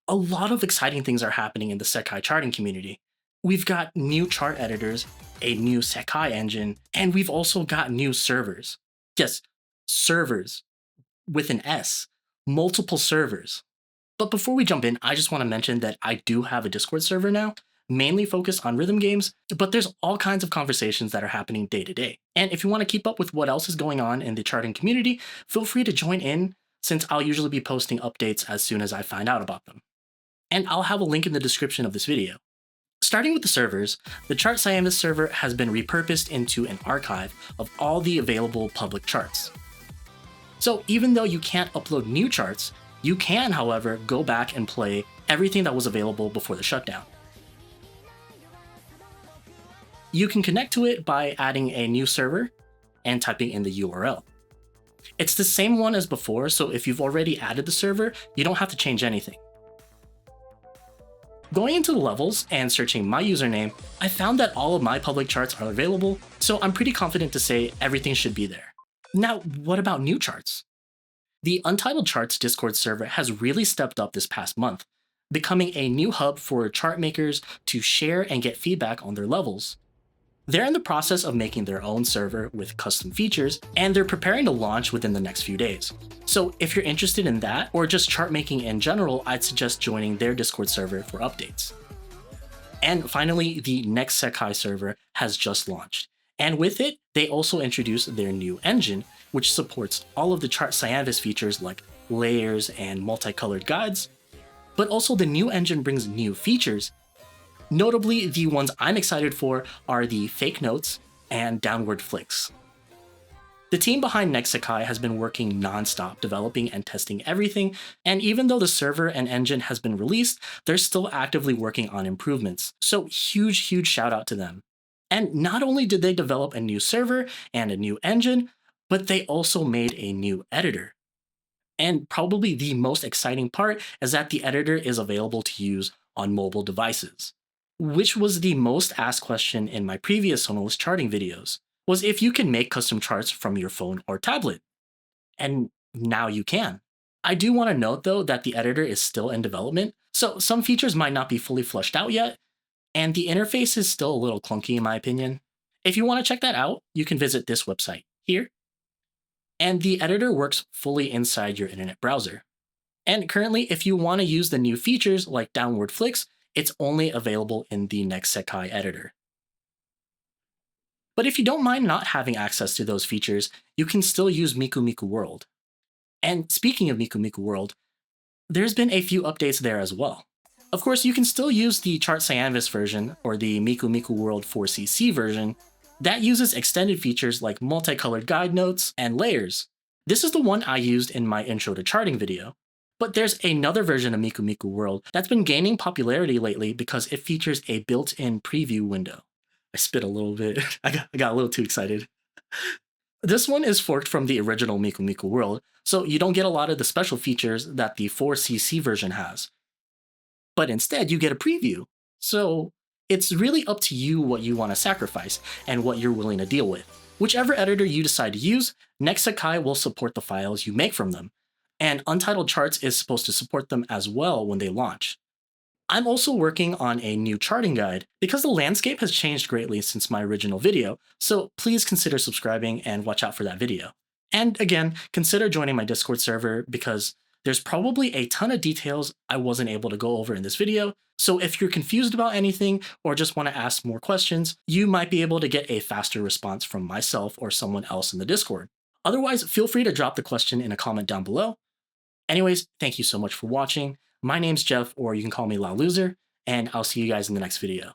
A lot of exciting things are happening in the Sekai charting community. We've got new chart editors, a new Sekai engine, and we've also got new servers. Yes, servers with an S, multiple servers. But before we jump in, I just want to mention that I do have a Discord server now, mainly focused on rhythm games, but there's all kinds of conversations that are happening day to day. And if you want to keep up with what else is going on in the charting community, feel free to join in, since I'll usually be posting updates as soon as I find out about them. And I'll have a link in the description of this video. Starting with the servers, the Chart Cyanvas server has been repurposed into an archive of all the available public charts. So even though you can't upload new charts, you can, however, go back and play everything that was available before the shutdown. You can connect to it by adding a new server and typing in the URL. It's the same one as before, so if you've already added the server, you don't have to change anything. Going into the levels and searching my username, I found that all of my public charts are available, so I'm pretty confident to say everything should be there. Now, what about new charts? The Untitled Charts Discord server has really stepped up this past month, becoming a new hub for chart makers to share and get feedback on their levels. They're in the process of making their own server with custom features, and they're preparing to launch within the next few days. So if you're interested in that, or just chart making in general, I'd suggest joining their Discord server for updates. And finally, the NextSekai server has just launched. And with it, they also introduced their new engine, which supports all of the Chart Cyanvas features like layers and multicolored guides. But also the new engine brings new features. Notably, the ones I'm excited for are the fake notes and downward flicks. The team behind NextSekai has been working non-stop developing and testing everything, and even though the server and engine has been released, they're still actively working on improvements. So huge shout out to them. And not only did they develop a new server and a new engine, but they also made a new editor. And probably the most exciting part is that the editor is available to use on mobile devices, which was the most asked question in my previous Sonolus charting videos, was if you can make custom charts from your phone or tablet. And now you can. I do want to note though that the editor is still in development, so some features might not be fully fleshed out yet, and the interface is still a little clunky in my opinion. If you want to check that out, you can visit this website here. And the editor works fully inside your internet browser. And currently, if you want to use the new features like downward flicks, it's only available in the NextSekai editor. But if you don't mind not having access to those features, you can still use Miku Miku World. And speaking of Miku Miku World, there's been a few updates there as well. Of course, you can still use the Chart Cyanvas version or the Miku Miku World 4cc version that uses extended features like multicolored guide notes and layers. This is the one I used in my intro to charting video. But there's another version of Miku Miku World that's been gaining popularity lately because it features a built-in preview window. I spit a little bit. I got a little too excited. This one is forked from the original Miku Miku World, so you don't get a lot of the special features that the 4cc version has. But instead, you get a preview. So it's really up to you what you want to sacrifice and what you're willing to deal with. Whichever editor you decide to use, NextSekai will support the files you make from them, and Untitled Charts is supposed to support them as well when they launch. I'm also working on a new charting guide because the landscape has changed greatly since my original video, so please consider subscribing and watch out for that video. And again, consider joining my Discord server because there's probably a ton of details I wasn't able to go over in this video, so if you're confused about anything or just want to ask more questions, you might be able to get a faster response from myself or someone else in the Discord. Otherwise, feel free to drop the question in a comment down below. Anyways, thank you so much for watching. My name's Jeff, or you can call me La Loser, and I'll see you guys in the next video.